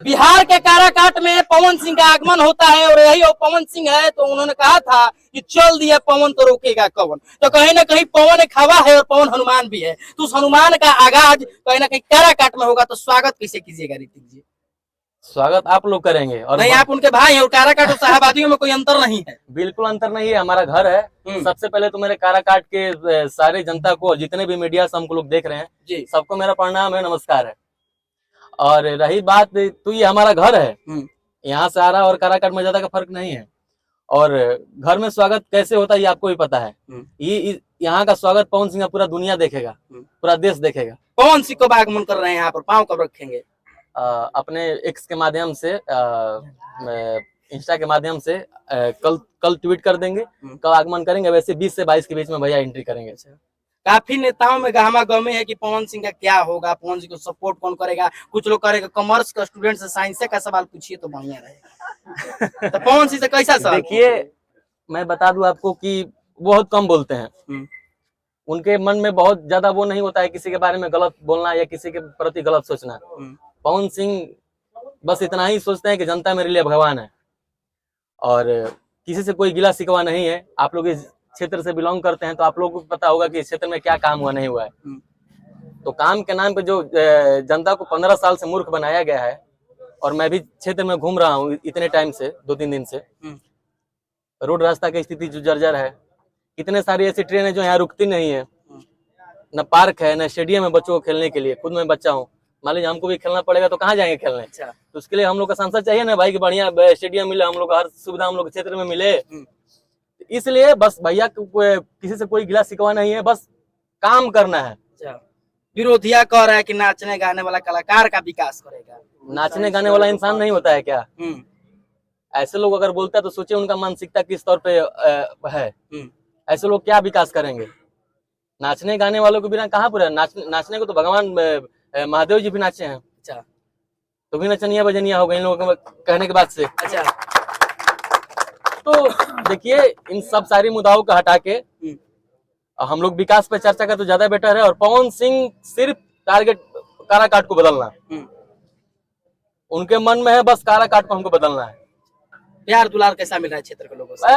बिहार के काराकाट में पवन सिंह का आगमन होता है और यही वो पवन सिंह है। तो उन्होंने कहा था कि चल दिया पवन तो रोकेगा कौन। तो कहीं ना कहीं पवन एक हवा है और पवन हनुमान भी है। तो उस हनुमान का आगाज कहीं ना कहीं काराकाट में होगा। तो स्वागत कैसे कीजिएगा ऋतिक जी? स्वागत आप लोग करेंगे और नहीं, आप उनके भाई हैं और काराकाट और शाहबादियों में कोई अंतर नहीं है। बिल्कुल अंतर नहीं है, हमारा घर है। सबसे पहले तो मेरे काराकाट के सारे जनता को, जितने भी मीडिया से हमको लोग देख रहे हैं जी, सबको मेरा प्रणाम है, नमस्कार है। और रही बात, तो ये हमारा घर है, यहाँ से आ रहा और काराकाट में ज्यादा का फर्क नहीं है। और घर में स्वागत कैसे होता है ये आपको भी पता है। ये यहाँ का स्वागत पवन सिंह का पूरा दुनिया देखेगा, पूरा देश देखेगा। पवन सिंह कब आगमन कर रहे हैं यहाँ पर? पाँव कब रखेंगे? अपने एक्स के माध्यम से, इंस्टा के माध्यम से कल ट्वीट कर देंगे, कब आगमन करेंगे। वैसे 20 से 22 के बीच में भैया एंट्री करेंगे। काफी नेताओं में गहमा गहमी है कि पवन सिंह का क्या होगा, पवन सिंह को सपोर्ट कौन करेगा। कुछ लोग करेगा कॉमर्स का स्टूडेंट से साइंस का सवाल पूछिए तो बढ़िया रहेगा। तो पवन सिंह से कैसा सवाल? देखिए, मैं बता दूं आपको कि बहुत कम बोलते हैं। उनके मन में बहुत ज्यादा वो नहीं होता है किसी के बारे में गलत बोलना या किसी के प्रति गलत सोचना। पवन सिंह बस इतना ही सोचते हैं कि जनता मेरे लिए भगवान है और किसी से कोई गिला शिकवा नहीं है। आप लोग इस क्षेत्र से बिलोंग करते हैं तो आप लोगों को पता होगा कि इस क्षेत्र में क्या काम हुआ नहीं हुआ है। तो काम के नाम पे जो जनता को 15 साल से मूर्ख बनाया गया है, और मैं भी क्षेत्र में घूम रहा हूँ इतने टाइम से, 2-3 दिन से। रोड रास्ता की स्थिति जो जर्जर है, कितने सारी ऐसी ट्रेन है जो यहाँ रुकती नहीं है, न पार्क है न स्टेडियम है बच्चों को खेलने के लिए। खुद मैं बच्चा हूँ, मान लीजिए हमको भी खेलना पड़ेगा तो कहाँ जाएंगे खेलने। तो उसके लिए हम लोग का सांसद चाहिए ना भाई कि बढ़िया स्टेडियम मिले, हम लोग हर सुविधा हम लोग क्षेत्र में मिले। इसलिए बस भैया किसी से कोई गिला शिकवा नहीं है, बस काम करना है। विरोधिया कह रहा है कि नाचने गाने वाला कलाकार का विकास करेगा। नाचने गाने वाला इंसान नहीं होता है क्या? ऐसे लोग अगर बोलते हैं तो सोचिए उनका मानसिकता किस तौर पे है। ऐसे लोग क्या विकास करेंगे? नाचने गाने वालों के बिना कहाँ पूरा नाचने को तो भगवान महादेव जी भी नाचे हैं। अच्छा, तो भी नचनिया बजनिया होगा इन लोगों के कहने के बाद से। अच्छा, तो देखिए, इन सब सारी मुद्दाओं को हटा के हम लोग विकास पे चर्चा करें तो ज्यादा बेटर है। और पवन सिंह सिर्फ टारगेट काराकाट को बदलना, उनके मन में है बस काराकाट को हमको बदलना है। प्यार दुलार कैसा मिल रहा है क्षेत्र के लोगों से?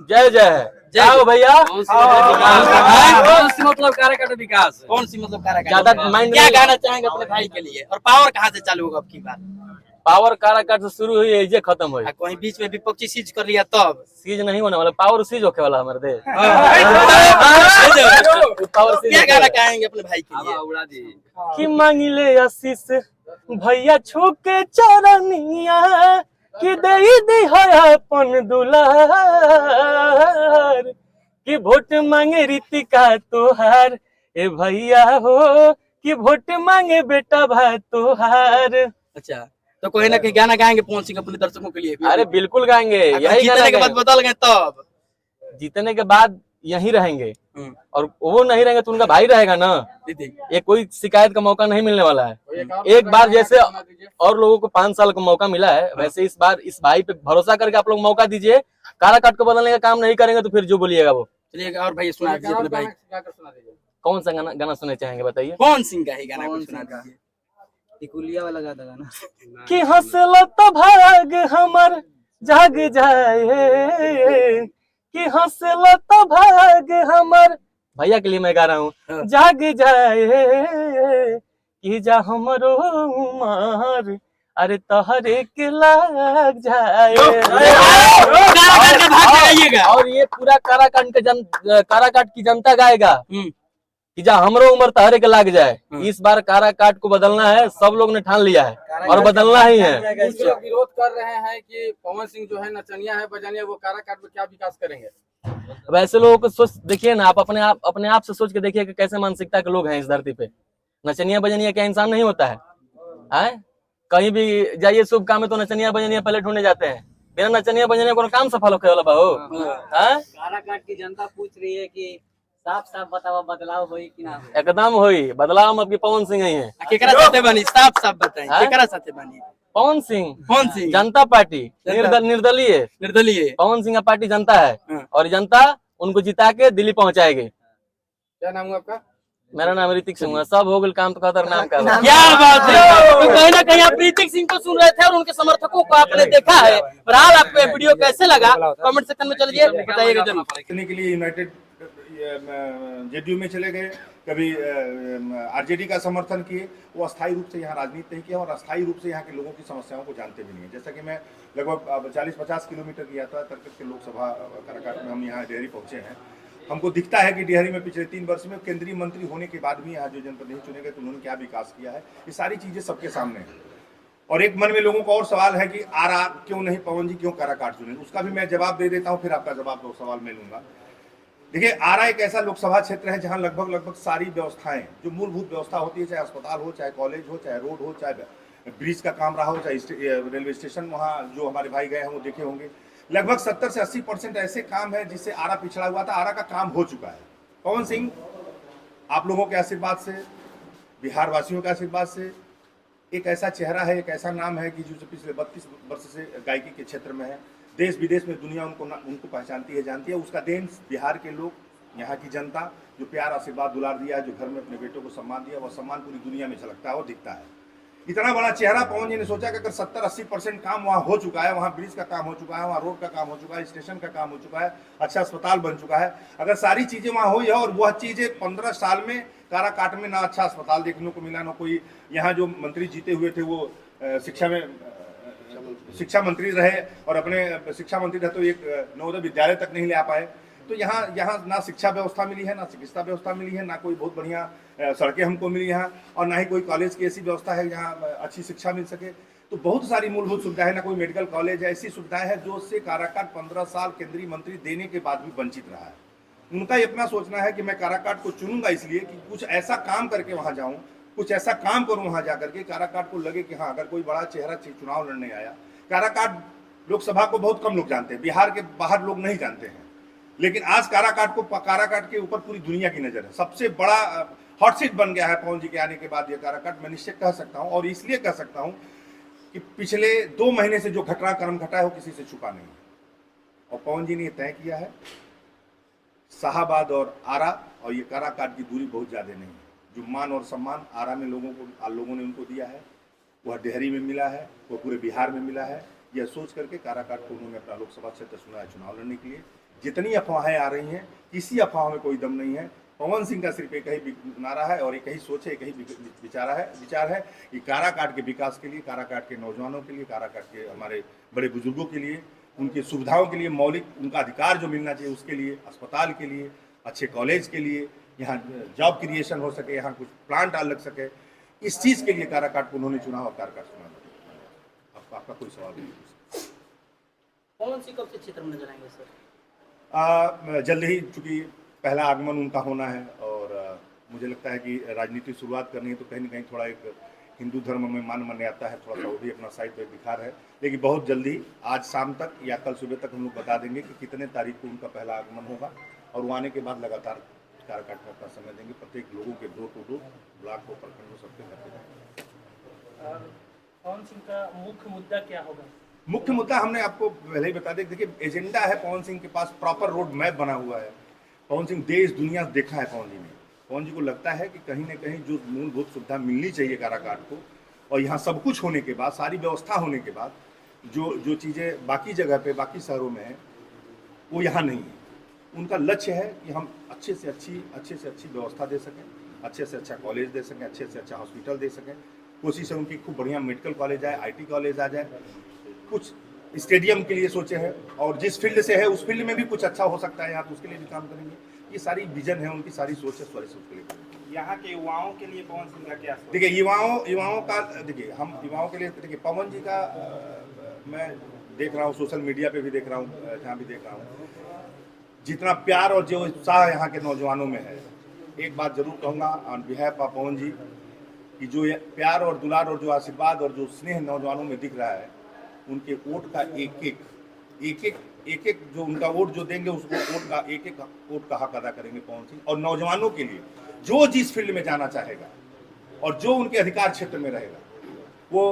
जय जय है, जय भैया। कौन सी मतलब काराकाट विकास? कौन सी मतलब काराकाट? ज्यादा माइंड क्या गाना चाहेंगे अपने भाई के लिए? और पावर कहाँ से चालू होगा अब की बार? पावर काराकाट से शुरू हुई है, खत्म हुई। कहीं बीच में विपक्षी सीज कर लिया तब? सीज नहीं होने वाला, पावर सीज होने वाला हमारे देश। क्या गाना कहेंगे अपने भाई के लिए? कि मांगिले आशीष भैया छूके चरनिया कि दे दी है अपन दुलार, कि वोट मांगे रीतिका तोहार ए भैया हो, कि वोट मांगे बेटा भाई तोहार। अच्छा, तो कोई ना कोई गाना गाएंगे पवन सिंह अपने दर्शकों के लिए? अरे बिल्कुल गाएंगे। यही जीतने के बाद बदल गए तब? जीतने के बाद यहीं रहेंगे और वो नहीं रहेंगे तो उनका भाई रहेगा ना। ये कोई शिकायत का मौका नहीं मिलने वाला है। एक बार जैसे और लोगों को 5 साल का मौका मिला है, वैसे इस बार इस भाई पे भरोसा करके आप लोग मौका दीजिए। काराकाट को बदलने का काम नहीं करेंगे तो फिर जो बोलिएगा वो। चलिए, और भाई सुना दीजिए अपने भाई। कौन सा गाना सुनना चाहेंगे बताइए? पवन सिंह का ही गाना सुना दीजिए। टिकुलिया वाला गाना कि हंसला तो भाग हमर जाग जाए, कि हंसला तो भाग हमर, भैया के लिए मैं गा रहा हूँ, जाग जाए कि जा हमरो उमर अरे तोहरे के लाग जाए। और ये पूरा काराकाट की जनता गाएगा कि जा हमरो उम्र तहरे के लाग जाए। इस बार काराकाट को बदलना है, सब लोग ने ठान लिया है और बदलना ही है। कुछ लोग विरोध कर रहे हैं कि पवन सिंह जो है नचनिया है बजानिया, वो काराकाट में क्या विकास करेंगे? वैसे लोगों को सोच देखिए ना, आप अपने आप से सोच के देखिए कि कैसे मानसिकता के लोग हैं इस धरती पे। नचनिया बजनिया क्या इंसान नहीं होता है? कहीं भी जाइए शुभ काम में तो नचनिया बजनिया पहले ढूंढे जाते हैं। बिना नचनिया बजनिया को काम सफल हो वाला बाबू। काराकाट की जनता पूछ रही है कि साफ साफ बताओ बदलाव होई कि ना होई? एकदम होई बदलाव। अब की पवन सिंह ही है। केकरा साथे बनी? साफ साफ बताएं, केकरा साथे बनी? पवन सिंह। कौन सी? जनता पार्टी, निर्दलीय पवन सिंह का पार्टी जनता है और जनता उनको जिता के दिल्ली पहुंचाएगी। क्या नाम है आपका? मेरा नाम ऋतिक सिंह है, सब हो गल काम तो खतर नाम का बा। क्या बात है। तो कहीं ना कहीं आप ऋतिक सिंह को सुन रहे थे और उनके समर्थकों को आपने देखा है। बहरहाल आपको ये वीडियो कैसे लगा कमेंट सेक्शन में चलिए बताइएगा जरूर। करने के लिए यूनाइटेड जेडीयू में चले गए, कभी आरजेडी का समर्थन किए। वो अस्थायी रूप से यहाँ राजनीति नहीं किया और अस्थायी रूप से यहाँ के लोगों की समस्याओं को जानते भी नहीं है। जैसा कि मैं लगभग 40-50 किलोमीटर की यात्रा करके लोकसभा काराकाट में हम यहाँ डेहरी पहुँचे हैं। हमको दिखता है कि डेहरी में पिछले 3 वर्ष में केंद्रीय मंत्री होने के बाद भी यहाँ जो जनपद नहीं चुने गए तो उन्होंने क्या विकास किया है, ये सारी चीज़ें सबके सामने हैं। और एक मन में लोगों का और सवाल है कि आरा क्यों नहीं पवन जी क्यों काराकाट चुने, उसका भी मैं जवाब दे देता हूँ, फिर आपका जवाब 2 सवाल में लूंगा। देखिए, आरा एक ऐसा लोकसभा क्षेत्र है जहां लगभग सारी व्यवस्थाएं, जो मूलभूत व्यवस्था होती है, चाहे अस्पताल हो, चाहे कॉलेज हो, चाहे रोड हो, चाहे ब्रिज का काम रहा हो, चाहे रेलवे स्टेशन, वहाँ जो हमारे भाई गए हैं वो देखे होंगे, लगभग 70 से 80% ऐसे काम है जिससे आरा पिछड़ा हुआ था। आरा का काम हो चुका है। पवन सिंह आप लोगों के आशीर्वाद से, बिहार वासियों के आशीर्वाद से एक ऐसा चेहरा है, एक ऐसा नाम है कि जो पिछले 32 वर्ष से गायकी के क्षेत्र में है। देश विदेश में दुनिया उनको पहचानती है, जानती है। उसका देन बिहार के लोग, यहाँ की जनता जो प्यार आशीर्वाद दुलार दिया है, जो घर में अपने बेटों को सम्मान दिया, वह सम्मान पूरी दुनिया में झलकता है और दिखता है। इतना बड़ा चेहरा पवन जी ने सोचा कि अगर 70-80% काम वहाँ हो चुका है, वहाँ ब्रिज का काम हो चुका है, वहाँ रोड का काम हो चुका है, स्टेशन का काम हो चुका है, अच्छा अस्पताल बन चुका है, अगर सारी चीज़ें वहाँ हुई है और वह चीज़ें 15 साल में काराकाट में ना अच्छा अस्पताल देखने को मिला, ना कोई यहाँ जो मंत्री जीते हुए थे वो शिक्षा मंत्री रहे और अपने शिक्षा मंत्री रहे तो एक नवोदय विद्यालय तक नहीं ले आ पाए। तो यहाँ ना शिक्षा व्यवस्था मिली है, ना चिकित्सा व्यवस्था मिली है, ना कोई बहुत बढ़िया सड़कें हमको मिली यहाँ, और ना ही कोई कॉलेज की ऐसी व्यवस्था है जहाँ अच्छी शिक्षा मिल सके। तो बहुत सारी मूलभूत सुविधाएं, ना कोई मेडिकल कॉलेज है, ऐसी सुविधाएं हैं जो उससे काराकाट 15 साल केंद्रीय मंत्री देने के बाद भी वंचित रहा है। उनका इतना सोचना है कि मैं काराकाट को चुनूंगा इसलिए कि कुछ ऐसा काम करके वहाँ जाऊँ, कुछ ऐसा काम करूँ वहाँ जाकर के काराकाट को लगे कि हाँ, अगर कोई बड़ा चेहरा चुनाव लड़ने आया। काराकाट लोकसभा को बहुत कम लोग जानते हैं, बिहार के बाहर लोग नहीं जानते हैं, लेकिन आज काराकाट के ऊपर पूरी दुनिया की नजर है। सबसे बड़ा हॉट सीट बन गया है पवन जी के आने के बाद ये काराकाट। मैं निश्चय कह सकता हूँ, और इसलिए कह सकता हूँ कि पिछले 2 महीने से जो घटनाक्रम घटा है वो किसी से छुपा नहीं है। और पवन जी ने तय किया है, शाहाबाद और आरा और ये काराकाट की दूरी बहुत ज्यादा नहीं है। जो मान और सम्मान आरा में लोगों ने उनको दिया है, वह डेहरी में मिला है, वह पूरे बिहार में मिला है। यह सोच करके काराकाट को उन्होंने अपना लोकसभा क्षेत्र चुना है चुनाव लड़ने के लिए। जितनी अफवाहें आ रही हैं, किसी अफवाह में कोई दम नहीं है। पवन सिंह का सिर्फ एक ही नारा है और एक ही सोच है, एक ही विचार है कि काराकाट के विकास के लिए, काराकाट के नौजवानों के लिए, काराकाट के हमारे बड़े बुजुर्गों के लिए, उनकी सुविधाओं के लिए, मौलिक उनका अधिकार जो मिलना चाहिए उसके लिए, अस्पताल के लिए, अच्छे कॉलेज के लिए, यहाँ जॉब क्रिएशन हो सके, यहाँ कुछ प्लांट लग सके, इस चीज़ के लिए काराकाट को उन्होंने चुना और काराकाट चुना। आपका कोई सवाल नहीं? पवन सिंह कब से क्षेत्र में नजर आएंगे सर? जल्द ही, चूँकि पहला आगमन उनका होना है और मुझे लगता है कि राजनीति शुरुआत करनी है तो कहीं ना कहीं थोड़ा एक हिंदू धर्म में मान आता है, थोड़ा सा वो भी अपना साइड पर दिखा रहा है। लेकिन बहुत जल्दी आज शाम तक या कल सुबह तक हम लोग बता देंगे कि कितने तारीख को उनका पहला आगमन होगा, और वो आने के बाद लगातार काराकाट में अपना समय देंगे। प्रत्येक लोगों के डोर टू डोर, ब्लॉक को, प्रखंड को, सबके करते जाएंगे। पवन सिंह का मुख्य मुद्दा क्या होगा? मुख्य मुद्दा हमने आपको पहले ही बता दें। देखिए, एजेंडा है पवन सिंह के पास, प्रॉपर रोड मैप बना हुआ है। पवन सिंह देश दुनिया देखा है पवन जी ने। पवन जी को लगता है कि कहीं ना कहीं जो मूलभूत सुविधा मिलनी चाहिए काराकाट को, और यहाँ सब कुछ होने के बाद, सारी व्यवस्था होने के बाद, जो चीज़ें बाकी जगह पे, बाकी शहरों में है, वो यहाँ नहीं है। उनका लक्ष्य है कि हम अच्छे से अच्छी व्यवस्था दे सकें, अच्छे से अच्छा कॉलेज दे सकें, अच्छे से अच्छा हॉस्पिटल दे सकें। कोशिश है उनकी खूब बढ़िया मेडिकल कॉलेज आए, IT कॉलेज आ जाए, कुछ स्टेडियम के लिए सोचे हैं, और जिस फील्ड से है उस फील्ड में भी कुछ अच्छा हो सकता है यहाँ, तो उसके लिए भी काम करेंगे। ये सारी विजन है उनकी, सारी सोच है, सारी सोच के लिए। यहाँ के युवाओं के लिए पवन सिंह का क्या? देखिए, युवाओं का, देखिए हम युवाओं के लिए, देखिए पवन जी का मैं देख रहा हूँ, सोशल मीडिया पे भी देख रहा हूँ, जहाँ भी देख रहा हूँ, जितना प्यार और जो उत्साह यहाँ के नौजवानों में है। एक बात जरूर कहूँगा ऑन बिहाफ ऑफ पवन जी कि जो प्यार और दुलार और जो आशीर्वाद और जो स्नेह नौजवानों में दिख रहा है, उनके वोट का एक एक जो उनका वोट जो देंगे, उस वोट का एक वोट का हक अदा करेंगे पवन सिंह। और नौजवानों के लिए जो जिस फील्ड में जाना चाहेगा और जो उनके अधिकार क्षेत्र में रहेगा, वो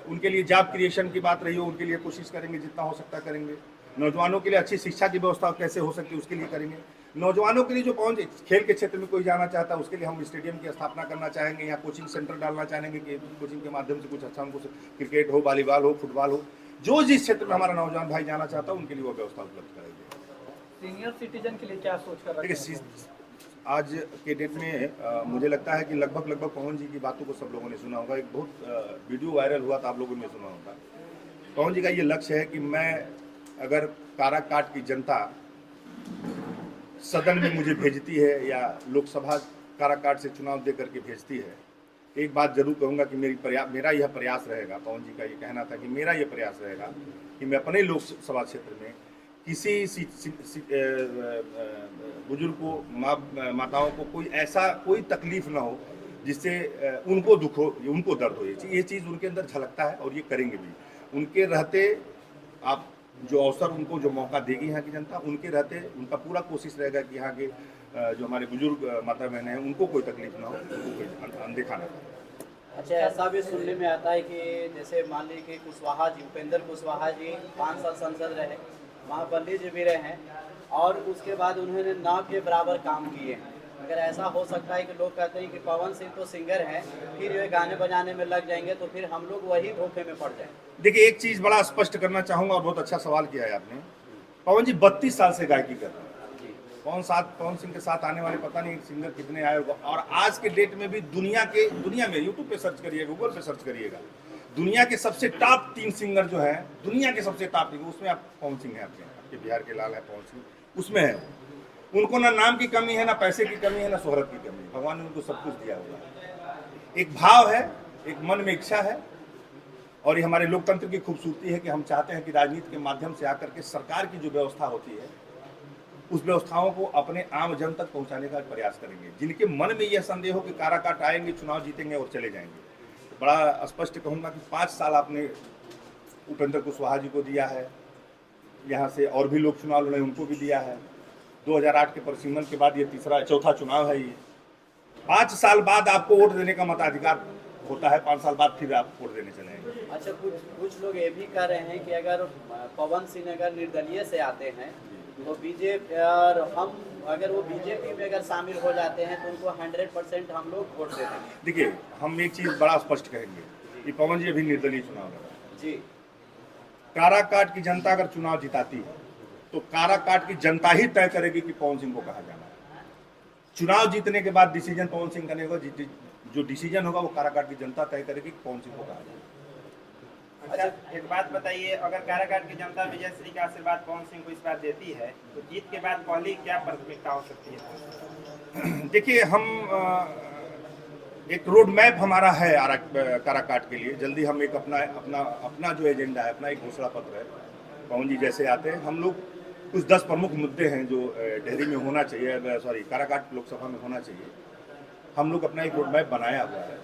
उनके लिए जॉब क्रिएशन की बात रही हो, उनके लिए कोशिश करेंगे, जितना हो सकता करेंगे। नौजवानों के लिए अच्छी शिक्षा की व्यवस्था कैसे हो सकती है उसके लिए करेंगे। नौजवानों के लिए जो पहुंच खेल के क्षेत्र में कोई जाना चाहता है उसके लिए हम स्टेडियम की स्थापना करना चाहेंगे या कोचिंग सेंटर डालना चाहेंगे कि कोचिंग के माध्यम से कुछ अच्छा उनको क्रिकेट हो, वॉलीबॉल हो, फुटबॉल हो, जो जिस क्षेत्र में हमारा नौजवान भाई जाना चाहता है उनके लिए वो व्यवस्था उपलब्ध करेंगे। सीनियर सिटीजन के लिए क्या सोच कर रखे देखिए आज के डेट में मुझे लगता है कि लगभग पवन जी की बातों को सब लोगों ने सुना होगा। एक बहुत वीडियो वायरल हुआ था, आप लोगों ने सुना होगा। पवन जी का ये लक्ष्य है कि मैं अगर काराकाट की जनता सदन में मुझे भेजती है या लोकसभा काराकाट से चुनाव दे करके भेजती है, एक बात जरूर कहूँगा कि मेरा यह प्रयास रहेगा, पवन जी का ये कहना था कि मेरा यह प्रयास रहेगा कि मैं अपने लोकसभा क्षेत्र में किसी बुजुर्ग को, माताओं को कोई तकलीफ ना हो जिससे उनको दुख हो, उनको दर्द हो। ये चीज़ उनके अंदर झलकता है और ये करेंगे भी। उनके रहते आप जो अवसर उनको जो मौका देगी यहाँ की जनता, उनके रहते उनका पूरा कोशिश रहेगा कि यहाँ के जो हमारे बुजुर्ग माता बहनें हैं उनको कोई तकलीफ ना हो, उनको कोई अनदेखा ना हो। अच्छा, ऐसा भी सुनने में आता है कि जैसे मान लीजिए कि कुशवाहा जी, उपेंद्र कुशवाहा जी 5 साल सांसद रहे, महाबली जी भी रहे और उसके बाद उन्होंने ना के बराबर काम किए हैं। अगर ऐसा हो सकता है कि लोग कहते हैं कि पवन सिंह तो सिंगर हैं, फिर ये गाने बजाने में लग जाएंगे तो फिर हम लोग वही धोखे में पड़ जाएंगे। देखिए एक चीज़ बड़ा स्पष्ट करना चाहूँगा और बहुत अच्छा सवाल किया है आपने। पवन जी 32 साल से गायकी कर रहे हैं। पवन सिंह के साथ आने वाले पता नहीं सिंगर कितने आए होगा। और आज के डेट में भी दुनिया में यूट्यूब पे सर्च करिएगा, गूगल पे सर्च करिएगा, दुनिया के सबसे टॉप 3 सिंगर जो है, दुनिया के सबसे टॉप 3, उसमें आप पवन सिंह है, आपके बिहार के लाल है पवन सिंह, उसमें है। उनको ना नाम की कमी है, ना पैसे की कमी है, ना शोहरत की कमी है। भगवान ने उनको सब कुछ दिया हुआ। एक भाव है, एक मन में इच्छा है, और ये हमारे लोकतंत्र की खूबसूरती है कि हम चाहते हैं कि राजनीति के माध्यम से आकर के सरकार की जो व्यवस्था होती है उस व्यवस्थाओं को अपने आम जन तक पहुंचाने का प्रयास करेंगे। जिनके मन में यह संदेह हो कि काराकाट आएंगे, चुनाव जीतेंगे और चले जाएंगे, तो बड़ा स्पष्ट कहूँगा कि 5 साल आपने उपेंद्र कुशवाहा जी को दिया है, यहाँ से और भी लोग चुनाव लड़े उनको भी दिया है। 2008 के परिसीमन के बाद ये चौथा चुनाव है। ये 5 साल बाद आपको वोट देने का मताधिकार होता है, 5 साल बाद फिर आप वोट देने चलेंगे। अच्छा, कुछ लोग ये भी कह रहे हैं कि अगर पवन सिंह अगर निर्दलीय से आते हैं तो बीजेपी, और हम अगर वो बीजेपी में अगर शामिल हो जाते हैं तो उनको 100% हम लोग वोट दे देंगे। देखिए हम एक चीज़ बड़ा स्पष्ट कहेंगे कि पवन जी अभी निर्दलीय चुनाव लड़ रहे हैं जी। काराकाट की जनता अगर चुनाव जिताती है तो काराकाट की जनता ही तय करेगी कि पवन सिंह को कहा जाना है। चुनाव जीतने के बाद डिसीजन पवन सिंह का नहीं होगा, जो डिसीजन होगा वो काराकाट की जनता तय करेगी कि पवन सिंह को कहा जाना है। अच्छा, एक बात बताइए, अगर काराकाट की जनता विजय श्री का आशीर्वाद पवन सिंह को इस बार देती है तो जीत के बाद पहली क्या प्राथमिकता हो सकती है? देखिए हम एक रोड मैप हमारा है काराकाट के लिए। जल्दी हम एक अपना जो एजेंडा है, अपना एक घोषणा पत्र है। पवन जी जैसे आते हैं, हम लोग कुछ 10 प्रमुख मुद्दे हैं जो डेहरी में होना चाहिए, काराकाट लोकसभा में होना चाहिए। हम लोग अपना एक रोड मैप बनाया हुआ है,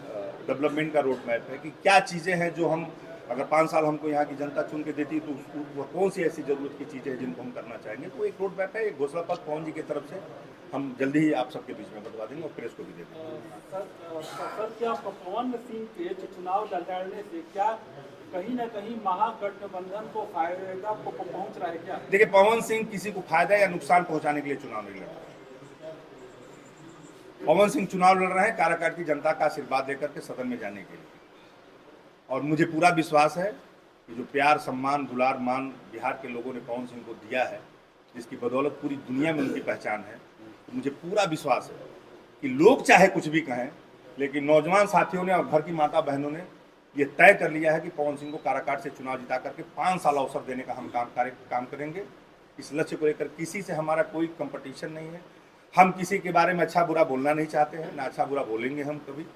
डेवलपमेंट का रोड मैप है कि क्या चीज़ें हैं जो हम, अगर 5 साल हमको यहाँ की जनता चुन के देती तो वो कौन सी ऐसी जरूरत की चीज़ें हैं जिनको हम करना चाहेंगे। तो एक रोड मैप है, एक घोषणा पत्र पवन जी की तरफ से हम जल्दी ही आप सबके बीच में बतवा देंगे और प्रेस को भी दे देंगे। सर क्या पवन सिंह के चुनाव लड़ने से क्या कहीं ना कहीं महागठबंधन को फायदा पहुंच रहा है क्या? देखिए पवन सिंह किसी को फायदा या नुकसान पहुंचाने के लिए चुनाव नहीं लड़ रहे। पवन सिंह चुनाव लड़ रहे हैं काराकाट की जनता का आशीर्वाद देकर के सदन में जाने के लिए। और मुझे पूरा विश्वास है कि जो प्यार, सम्मान, दुलार, मान बिहार के लोगों ने पवन सिंह को दिया है, जिसकी बदौलत पूरी दुनिया में उनकी पहचान है, तो मुझे पूरा विश्वास है कि लोग चाहे कुछ भी कहें, लेकिन नौजवान साथियों ने और घर की माता बहनों ने ये तय कर लिया है कि पवन सिंह को काराकाट से चुनाव जिता करके 5 साल अवसर देने का हम काम करेंगे। इस लक्ष्य को लेकर किसी से हमारा कोई कंपटीशन नहीं है। हम किसी के बारे में अच्छा बुरा बोलना नहीं चाहते हैं, ना अच्छा बुरा बोलेंगे हम कभी।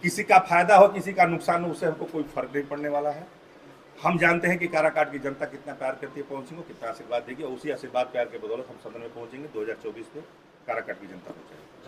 किसी का फायदा हो, किसी का नुकसान हो, उससे हमको कोई फर्क नहीं पड़ने वाला है। हम जानते हैं कि काराकाट की जनता कितना प्यार करती है पवन सिंह को, कितना आशीर्वाद देगी, और उसी आशीर्वाद प्यार के बदौलत हम सदन में पहुंचेंगे। 2024 में काराकाट की जनता पहुंचेगी।